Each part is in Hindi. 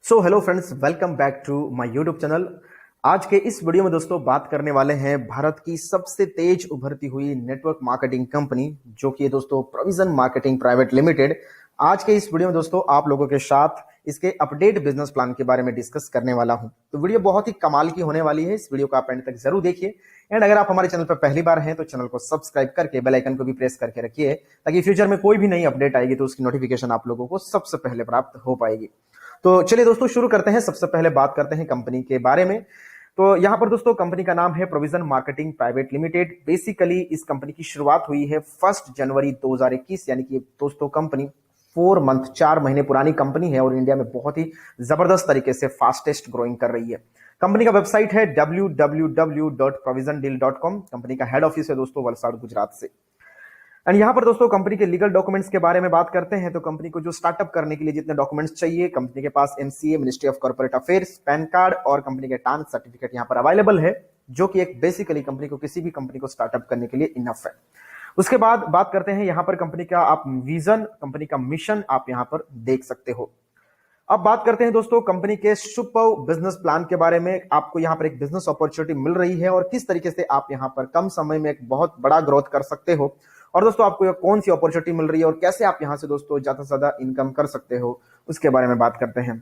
So hello friends, welcome back to my YouTube channel. आज के इस वीडियो में दोस्तों बात करने वाले हैं भारत की सबसे तेज उभरती हुई नेटवर्क मार्केटिंग कंपनी जो कि है दोस्तों प्रोविजन मार्केटिंग प्राइवेट लिमिटेड। आज के इस वीडियो में दोस्तों आप लोगों के साथ इसके अपडेट बिजनेस प्लान के बारे में डिस्कस करने वाला हूं। तो वीडियो बहुत ही कमाल की होने वाली है, इस वीडियो को आप एंड तक जरूर देखिए। एंड अगर आप हमारे चैनल पर पहली बार हैं तो चैनल को सब्सक्राइब करके बेल आइकन को भी प्रेस करके रखिए ताकि फ्यूचर में कोई भी नई अपडेट आएगी तो उसकी नोटिफिकेशन आप लोगों को सबसे पहले प्राप्त हो पाएगी। तो चलिए दोस्तों शुरू करते हैं। सबसे पहले बात करते हैं कंपनी के बारे में। तो यहां पर दोस्तों कंपनी का नाम है provision marketing private limited. Basically इस कंपनी की शुरुआत हुई है 1 जनवरी 2021, यानी कि दोस्तों कंपनी 4 मंथ 4 महीने पुरानी कंपनी है और इंडिया में बहुत ही जबरदस्त तरीके से फास्टेस्ट ग्रोइंग कर रही है। कंपनी का वेबसाइट है www.provisiondeal.com। कंपनी का हेड ऑफिस है दोस्तों वलसाड़, गुजरात से। एंड यहाँ पर दोस्तों कंपनी के लीगल डॉक्यूमेंट्स के बारे में बात करते हैं तो कंपनी को जो स्टार्टअप करने के लिए जितने डॉक्यूमेंट्स चाहिए, कंपनी के पास MCA, ministry of corporate affairs, PAN card और कंपनी के टान सर्टिफिकेट यहाँ पर अवेलेबल है, जो कि एक बेसिकली कंपनी को किसी भी कंपनी को स्टार्टअप करने के लिए इनफ है। उसके बाद बात करते हैं यहाँ पर कंपनी का आप विजन, कंपनी का मिशन आप यहाँ पर देख सकते हो। अब बात करते हैं दोस्तों कंपनी के सुपर बिजनेस प्लान के बारे में। आपको यहाँ पर एक बिजनेस अपॉर्चुनिटी मिल रही है और किस तरीके से आप यहाँ पर कम समय में एक बहुत बड़ा ग्रोथ कर सकते हो, और दोस्तों आपको कौन सी अपॉर्चुनिटी मिल रही है और कैसे आप यहां से दोस्तों ज्यादा से ज्यादा इनकम कर सकते हो, उसके बारे में बात करते हैं।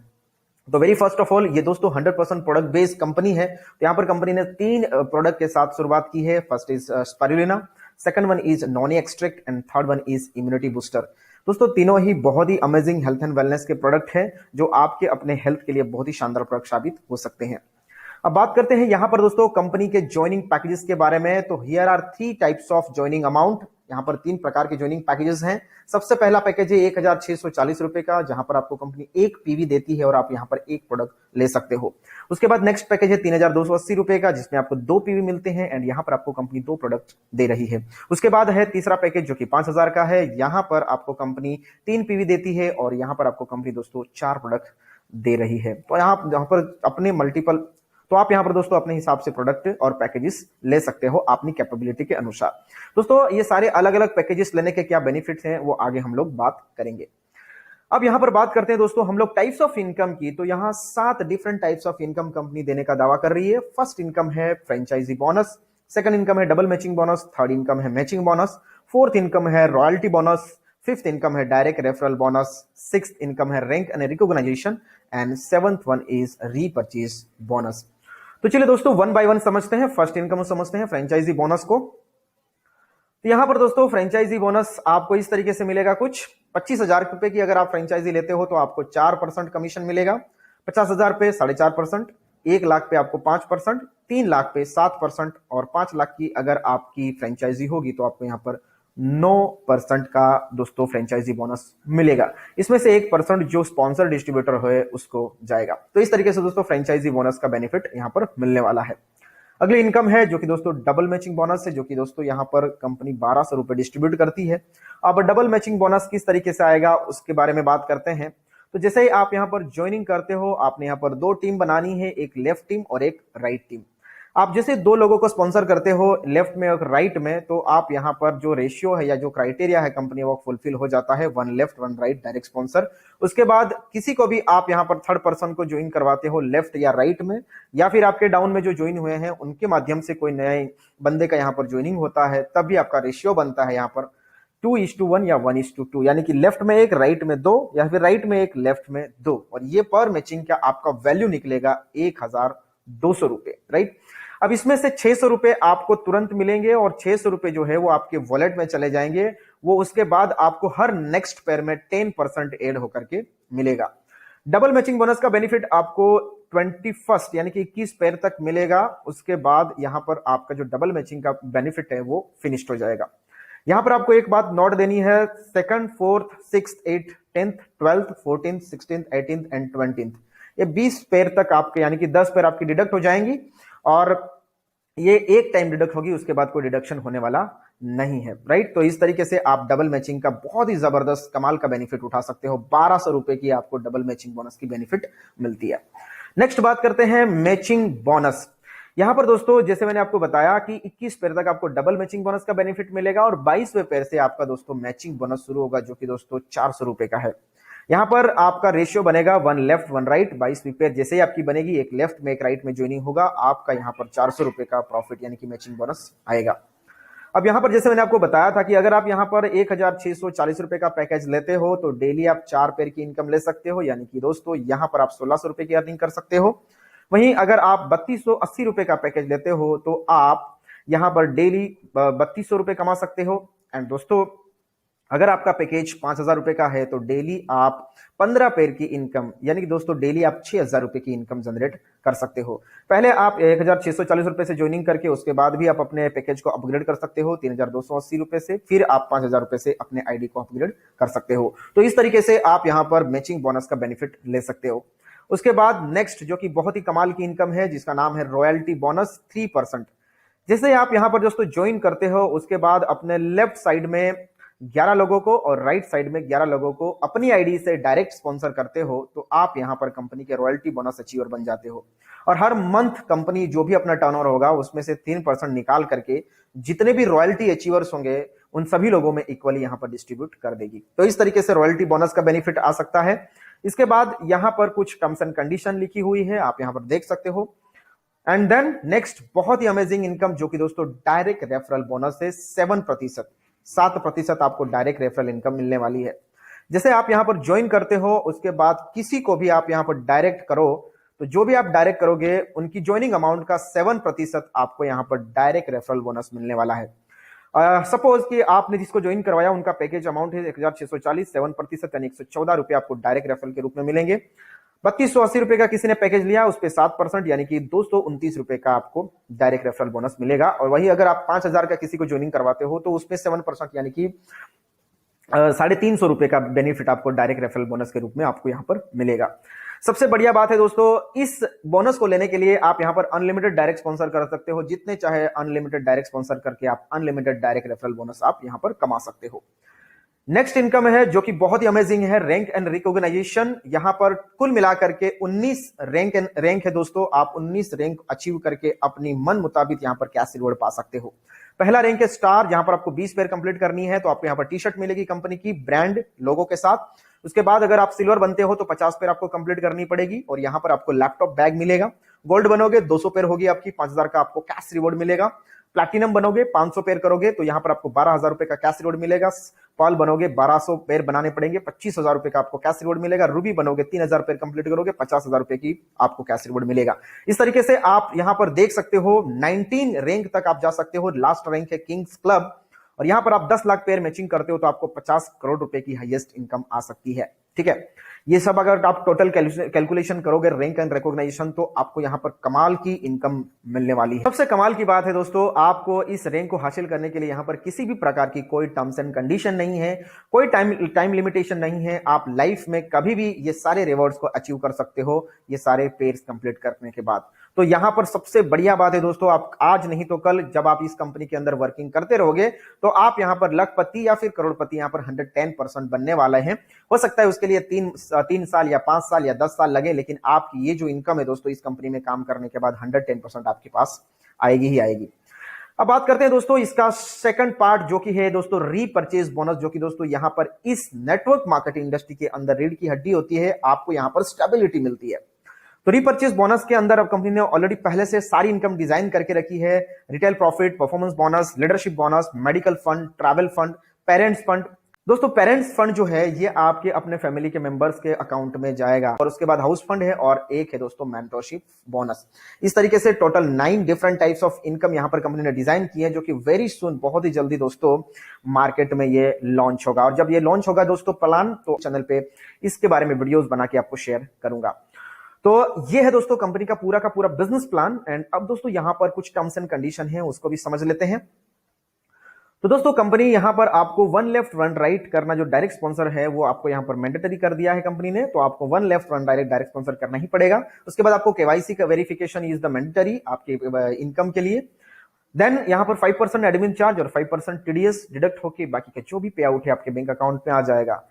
तो वेरी फर्स्ट ऑफ ऑल ये दोस्तों 100% प्रोडक्ट बेस्ड कंपनी है। तो यहां पर कंपनी ने 3 प्रोडक्ट के साथ शुरुआत की है। First is spirulina, second one is noni extract and third one is immunity booster. दोस्तों तीनों ही बहुत ही अमेजिंग हेल्थ एंड वेलनेस के प्रोडक्ट है जो आपके अपने हेल्थ के लिए बहुत ही शानदार प्रोडक्ट साबित हो सकते हैं। अब बात करते हैं यहां पर दोस्तों कंपनी के ज्वाइनिंग पैकेजेस के बारे में। तो here are 3 types of joining amount. यहां पर 3 प्रकार के ज्वाइनिंग पैकेजेस हैं। सबसे पहला पैकेज है 1640 रुपए का, जहां पर आपको कंपनी 1 पीवी देती है और आप यहां पर 1 प्रोडक्ट ले सकते हो। उसके बाद नेक्स्ट पैकेज है 3280 रुपए का, जिसमें आपको 2 पीवी मिलते हैं एंड यहां पर आपको कंपनी 2 प्रोडक्ट दे रही है। उसके बाद है तीसरा पैकेज जो कि 5000 का है। यहां पर आपको कंपनी 3 पीवी देती है और यहां पर आपको कंपनी दोस्तों 4 प्रोडक्ट दे रही है। तो यहां पर अपने मल्टीपल, तो आप यहां पर दोस्तों अपने हिसाब से प्रोडक्ट और पैकेजेस ले सकते हो अपनी कैपेबिलिटी के अनुसार। दोस्तों ये सारे अलग अलग पैकेजेस लेने के क्या बेनिफिट्स हैं वो आगे हम लोग बात करेंगे। अब यहां पर बात करते हैं दोस्तों हम लोग टाइप्स ऑफ इनकम की। तो यहां 7 different types of income company देने का दावा कर रही है। फर्स्ट इनकम है फ्रेंचाइजी बोनस, सेकंड इनकम है double matching bonus, third income है मैचिंग बोनस, फोर्थ इनकम है रॉयल्टी बोनस, फिफ्थ इनकम है direct referral bonus, sixth income है rank and recognition and seventh one is repurchase bonus. तो चलिए दोस्तों वन बाय वन समझते हैं। फर्स्ट इनकम समझते हैं फ्रेंचाइजी बोनस को। तो यहां पर दोस्तों फ्रेंचाइजी बोनस आपको इस तरीके से मिलेगा। कुछ 25,000 रुपए की अगर आप फ्रेंचाइजी लेते हो तो आपको 4% कमीशन मिलेगा, 50,000 पे 4.5%, 1 लाख पे आपको 5%, 3 लाख पे 7% और 5 लाख की अगर आपकी फ्रेंचाइजी होगी तो आपको यहां पर 9% का दोस्तों फ्रेंचाइजी बोनस मिलेगा। इसमें से 1% जो स्पॉन्सर डिस्ट्रीब्यूटर है उसको जाएगा। तो इस तरीके से दोस्तों फ्रेंचाइजी बोनस का बेनिफिट यहां पर मिलने वाला है। अगली इनकम है जो कि दोस्तों डबल मैचिंग बोनस है, जो कि दोस्तों यहां पर कंपनी 1200 रुपए डिस्ट्रीब्यूट करती है। अब डबल मैचिंग बोनस किस तरीके से आएगा उसके बारे में बात करते हैं। तो जैसे ही आप यहां पर ज्वाइनिंग करते हो आपने यहां पर 2 टीम बनानी है, एक लेफ्ट टीम और एक राइट टीम। आप जैसे 2 लोगों को स्पॉन्सर करते हो लेफ्ट में और राइट में, तो आप यहां पर जो रेशियो है या जो क्राइटेरिया है कंपनी वो फुलफिल हो जाता है, 1 लेफ्ट 1 राइट डायरेक्ट स्पॉन्सर। उसके बाद किसी को भी आप यहां पर थर्ड पर्सन को ज्वाइन करवाते हो लेफ्ट या राइट में, या फिर आपके डाउन में जो ज्वाइन हुए हैं उनके माध्यम से कोई नए बंदे का यहां पर ज्वाइनिंग होता है, तब भी आपका रेशियो बनता है यहां पर 2:1 या 1:2, यानी कि लेफ्ट में 1 राइट में 2 या फिर राइट में 1 लेफ्ट में 2। और ये पर मैचिंग का आपका वैल्यू निकलेगा 1200 रुपए, राइट। अब इसमें से 600 रुपए आपको तुरंत मिलेंगे और 600 रुपए जो है वो आपके वॉलेट में चले जाएंगे। वो उसके बाद आपको हर नेक्स्ट पेयर में 10% एड होकर के मिलेगा। डबल मैचिंग बोनस का बेनिफिट आपको 21 यानी कि 21 पेयर तक मिलेगा। उसके बाद यहां पर आपका जो डबल मैचिंग का बेनिफिट है वो फिनिश्ड हो जाएगा। यहां पर आपको एक बात नोट देनी है, 2nd, 4th, 6th, 8th, 10th, 12th, 14th, 16th, 18th and 20th, ये 20 पेयर तक आपके यानी कि 10 पेयर आपकी डिडक्ट हो जाएंगी और ये एक टाइम डिडक्ट होगी, उसके बाद कोई डिडक्शन होने वाला नहीं है, राइट। तो इस तरीके से आप डबल मैचिंग का बहुत ही जबरदस्त कमाल का बेनिफिट उठा सकते हो। 1200 रुपए की आपको डबल मैचिंग बोनस की बेनिफिट मिलती है। नेक्स्ट बात करते हैं मैचिंग बोनस। यहां पर दोस्तों जैसे मैंने आपको बताया कि 21 पेयर तक आपको डबल मैचिंग बोनस का बेनिफिट मिलेगा और 22वें पेयर से आपका दोस्तों मैचिंग बोनस शुरू होगा, जो कि दोस्तों 400 रुपए का है। यहाँ पर आपका रेशियो बनेगा 1 लेफ्ट 1 राइट 22 पेयर जैसे ही आपकी बनेगी, एक लेफ्ट में एक राइट में ज्वाइनिंग होगा, आपका यहाँ पर 400 रुपए का प्रॉफिट यानी कि मैचिंग बोनस आएगा। अब यहाँ पर जैसे मैंने आपको बताया था कि अगर आप यहाँ पर 1640 रुपए का पैकेज लेते हो तो डेली आप 4 पेयर की इनकम ले सकते हो, यानी कि दोस्तों यहाँ पर आप 1600 रुपए की अर्निंग कर सकते हो। वहीं अगर आप 3280 रुपए का पैकेज लेते हो तो आप यहाँ पर डेली 3200 रुपए कमा सकते हो। एंड दोस्तों अगर आपका पैकेज 5000 रुपए का है तो डेली आप 15 पेयर की इनकम यानी कि दोस्तों डेली आप 6000 रुपए की इनकम जनरेट कर सकते हो। पहले आप 1640 रुपए से ज्वाइनिंग करके उसके बाद भी आप अपने पैकेज को अपग्रेड कर सकते हो 3280 रुपए से, फिर आप 5000 रुपए से अपने आईडी को अपग्रेड कर सकते हो। तो इस तरीके से आप यहां पर मैचिंग बोनस का बेनिफिट ले सकते हो। उसके बाद नेक्स्ट जो कि बहुत ही कमाल की इनकम है जिसका नाम है रॉयल्टी बोनस 3%। जैसे आप यहां पर दोस्तों ज्वाइन करते हो उसके बाद अपने लेफ्ट साइड में 11 लोगों को और राइट साइड में 11 लोगों को अपनी आईडी से डायरेक्ट स्पॉन्सर करते हो तो आप यहां पर कंपनी के रॉयल्टी बोनस अचीवर बन जाते हो। और हर मंथ कंपनी जो भी अपना टर्नओवर होगा उसमें से 3% निकाल करके जितने भी रॉयल्टी अचीवर्स होंगे उन सभी लोगों में इक्वली यहां पर डिस्ट्रीब्यूट कर देगी। तो इस तरीके से रॉयल्टी बोनस का बेनिफिट आ सकता है। इसके बाद यहां पर कुछ टर्म्स एंड कंडीशन लिखी हुई है, आप यहां पर देख सकते हो। एंड देन नेक्स्ट बहुत ही अमेजिंग इनकम जो कि दोस्तों डायरेक्ट रेफरल बोनस है 7% आपको डायरेक्ट रेफरल इनकम मिलने वाली है। जैसे आप यहां पर ज्वाइन करते हो उसके बाद किसी को भी आप यहां पर डायरेक्ट करो तो जो भी आप डायरेक्ट करोगे उनकी ज्वाइनिंग अमाउंट का 7% आपको यहां पर डायरेक्ट रेफरल बोनस मिलने वाला है। सपोज कि आपने जिसको ज्वाइन करवाया उनका पैकेज अमाउंट है 1640, 7% यानी 114 रुपए आपको डायरेक्ट रेफरल के रूप में मिलेंगे। 3280 रुपए का किसी ने पैकेज लिया उस पर 7% यानी कि 229 रुपए का आपको डायरेक्ट रेफरल बोनस मिलेगा। और वही अगर आप 5000 का किसी को ज्वाइनिंग करवाते हो तो उसमें 7% यानी कि 350 रुपए का बेनिफिट आपको डायरेक्ट रेफरल बोनस के रूप में आपको यहां पर मिलेगा। सबसे बढ़िया बात है दोस्तों इस बोनस को लेने के लिए आप यहां पर अनलिमिटेड डायरेक्ट स्पॉन्सर कर सकते हो, जितने चाहे अनलिमिटेड डायरेक्ट स्पॉन्सर करके आप अनलिमिटेड डायरेक्ट रेफरल बोनस आप यहां पर कमा सकते हो। नेक्स्ट इनकम है जो कि बहुत ही अमेजिंग है रैंक एंड रिकॉग्नाइजेशन। यहां पर कुल मिलाकर के 19 रैंक है दोस्तों, आप 19 रैंक अचीव करके अपनी मन मुताबिक यहां पर कैश रिवॉर्ड पा सकते हो। पहला रैंक है स्टार, जहां पर आपको 20 पेयर कंप्लीट करनी है तो आपको यहां पर टी शर्ट मिलेगी कंपनी की ब्रांड लोगो के साथ। उसके बाद अगर आप सिल्वर बनते हो तो 50 पेयर आपको कंप्लीट करनी पड़ेगी और यहां पर आपको लैपटॉप बैग मिलेगा। गोल्ड बनोगे 200 पेयर होगी आपकी, 5000 का आपको कैश रिवॉर्ड मिलेगा। प्लैटिनम बनोगे 500 पेयर करोगे तो यहां पर आपको 12000 रुपए का कैश रिवॉर्ड मिलेगा। पर्ल बनोगे 1200 पेयर बनाने पड़ेंगे, 25000 रुपए का आपको कैश रिवॉर्ड मिलेगा। रूबी बनोगे 3000 पेयर कंप्लीट करोगे, 50000 रुपए की आपको कैश रिवॉर्ड मिलेगा। इस तरीके से आप यहां पर देख सकते हो 19 रैंक तक आप जा सकते हो। लास्ट रैंक है किंग्स क्लब और यहां पर आप 10 लाख पेयर मैचिंग करते हो तो आपको 50 करोड़ रुपए की हाईएस्ट इनकम आ सकती है। ठीक है, ये सब अगर आप टोटल कैलकुलेशन करोगे रैंक एंड रिकॉग्नाइजेशन तो आपको यहां पर कमाल की इनकम मिलने वाली है। सबसे कमाल की बात है दोस्तों आपको इस रैंक को हासिल करने के लिए यहां पर किसी भी प्रकार की कोई टर्म्स एंड कंडीशन नहीं है, कोई टाइम लिमिटेशन नहीं है। आप लाइफ में कभी भी ये सारे रिवॉर्ड्स को अचीव कर सकते हो ये सारे पेयर्स कंप्लीट करने के बाद। तो यहां पर सबसे बढ़िया बात है दोस्तों आप आज नहीं तो कल जब आप इस कंपनी के अंदर वर्किंग करते रहोगे तो आप यहां पर लखपति या फिर करोड़पति यहां पर 110% बनने वाले हैं। हो सकता है उसके लिए 3 साल या 5 साल या 10 साल लगे, लेकिन आपकी ये जो इनकम है दोस्तों इस कंपनी में काम करने के बाद 110% आपके पास आएगी ही आएगी। अब बात करते हैं दोस्तों इसका सेकंड पार्ट जो कि है दोस्तों रीपरचेज बोनस, जो कि दोस्तों यहां पर इस नेटवर्क मार्केटिंग इंडस्ट्री के अंदर रीढ़ की हड्डी होती है, आपको यहां पर स्टेबिलिटी मिलती है। तो रीपरचेज बोनस के अंदर अब कंपनी ने ऑलरेडी पहले से सारी इनकम डिजाइन करके रखी है। Retail profit, performance bonus, leadership bonus, medical fund, travel fund, parents fund. दोस्तों पेरेंट्स फंड जो है ये आपके अपने फैमिली के मेंबर्स के अकाउंट में जाएगा और उसके बाद हाउस फंड है और एक है दोस्तों मेंटरशिप बोनस। इस तरीके से total 9 different types of income यहां पर कंपनी ने डिजाइन की है जो कि वेरी सून बहुत ही जल्दी दोस्तों मार्केट में ये लॉन्च होगा। और जब ये लॉन्च होगा दोस्तों प्लान तो चैनल पे इसके बारे में वीडियोस बना के आपको शेयर करूंगा। तो ये है दोस्तों कंपनी का पूरा बिजनेस प्लान। एंड अब दोस्तों यहां पर कुछ टर्म्स एंड कंडीशन है उसको भी समझ लेते हैं। तो दोस्तों कंपनी यहां पर आपको 1 लेफ्ट 1 राइट करना जो डायरेक्ट स्पॉन्सर है वो आपको यहां पर मैंडेटरी कर दिया है कंपनी ने, तो आपको 1 लेफ्ट 1 डायरेक्ट स्पॉन्सर करना ही पड़ेगा। उसके बाद आपको केवाईसी का वेरिफिकेशन इज द मैंडेटरी आपके इनकम के लिए। देन यहां पर 5% एडमिन चार्ज और 5% टीडीएस डिडक्ट होकर बाकी का जो भी पे आउट है आपके बैंक अकाउंट में आ जाएगा।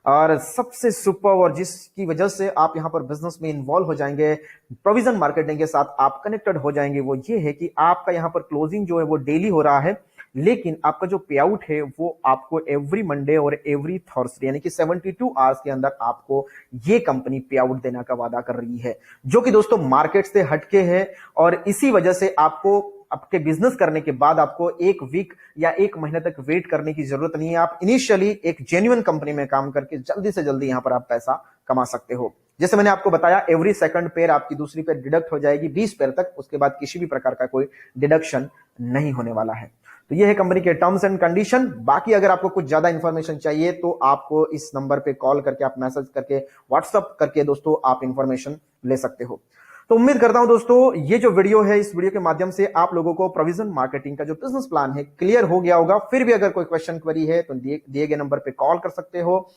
और सबसे सुपर और जिसकी वजह से आप यहां पर बिजनेस में इन्वॉल्व हो जाएंगे, प्रोविजन मार्केटिंग के साथ आप कनेक्टेड हो जाएंगे, वो ये है कि आपका यहां पर क्लोजिंग जो है वो डेली हो रहा है। लेकिन आपका जो पे आउट है वो आपको एवरी मंडे और एवरी थर्सडे यानी कि 72 आवर्स के अंदर आपको ये कंपनी पे आउट देने का वादा कर रही है, जो कि दोस्तों मार्केट से हटके है। और इसी वजह से आपको आपके बिजनेस करने के बाद आपको एक वीक या एक महीने तक वेट करने की जरूरत नहीं है। आप इनिशियली एक जेन्युइन कंपनी में काम करके जल्दी से जल्दी यहां पर आप पैसा कमा सकते हो। जैसे मैंने आपको बताया, एवरी सेकंड पेयर आपकी दूसरी पेयर डिडक्ट हो जाएगी 20 पेयर तक, उसके बाद किसी भी प्रकार का कोई डिडक्शन नहीं होने वाला है। तो ये है कंपनी के टर्म्स एंड कंडीशन। बाकी अगर आपको कुछ ज्यादा इंफॉर्मेशन चाहिए तो आपको इस नंबर पे कॉल करके, आप मैसेज करके, व्हाट्सअप करके दोस्तों आप इंफॉर्मेशन ले सकते हो। तो उम्मीद करता हूं दोस्तों ये जो वीडियो है, इस वीडियो के माध्यम से आप लोगों को प्रोविजन मार्केटिंग का जो बिजनेस प्लान है क्लियर हो गया होगा। फिर भी अगर कोई क्वेश्चन क्वेरी है तो दिए गए नंबर पे कॉल कर सकते हो।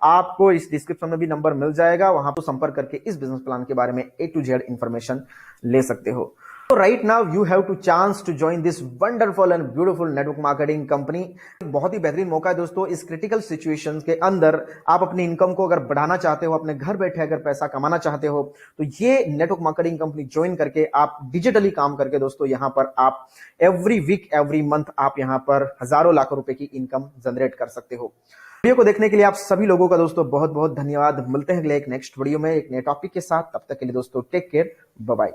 आपको इस डिस्क्रिप्शन में भी नंबर मिल जाएगा, वहां पर संपर्क करके इस बिजनेस प्लान के बारे में A to Z इंफॉर्मेशन ले सकते हो। So right now you have to chance to join this wonderful and beautiful network marketing company। बहुत ही बेहतरीन मौका है दोस्तों। इस क्रिटिकल सिचुएशंस के अंदर आप अपनी इनकम को अगर बढ़ाना चाहते हो, अपने घर बैठे अगर पैसा कमाना चाहते हो, तो ये नेटवर्क मार्केटिंग कंपनी ज्वाइन करके आप डिजिटली काम करके दोस्तों यहाँ पर आप एवरी वीक एवरी मंथ आप यहाँ पर हजारों लाखों रुपए की इनकम जनरेट कर सकते हो। वीडियो को देखने के लिए आप सभी लोगों का दोस्तों बहुत बहुत धन्यवाद। मिलते हैं अगले एक नेक्स्ट वीडियो में एक नए टॉपिक के साथ। तब तक के लिए दोस्तों टेक केयर, बाय बाय।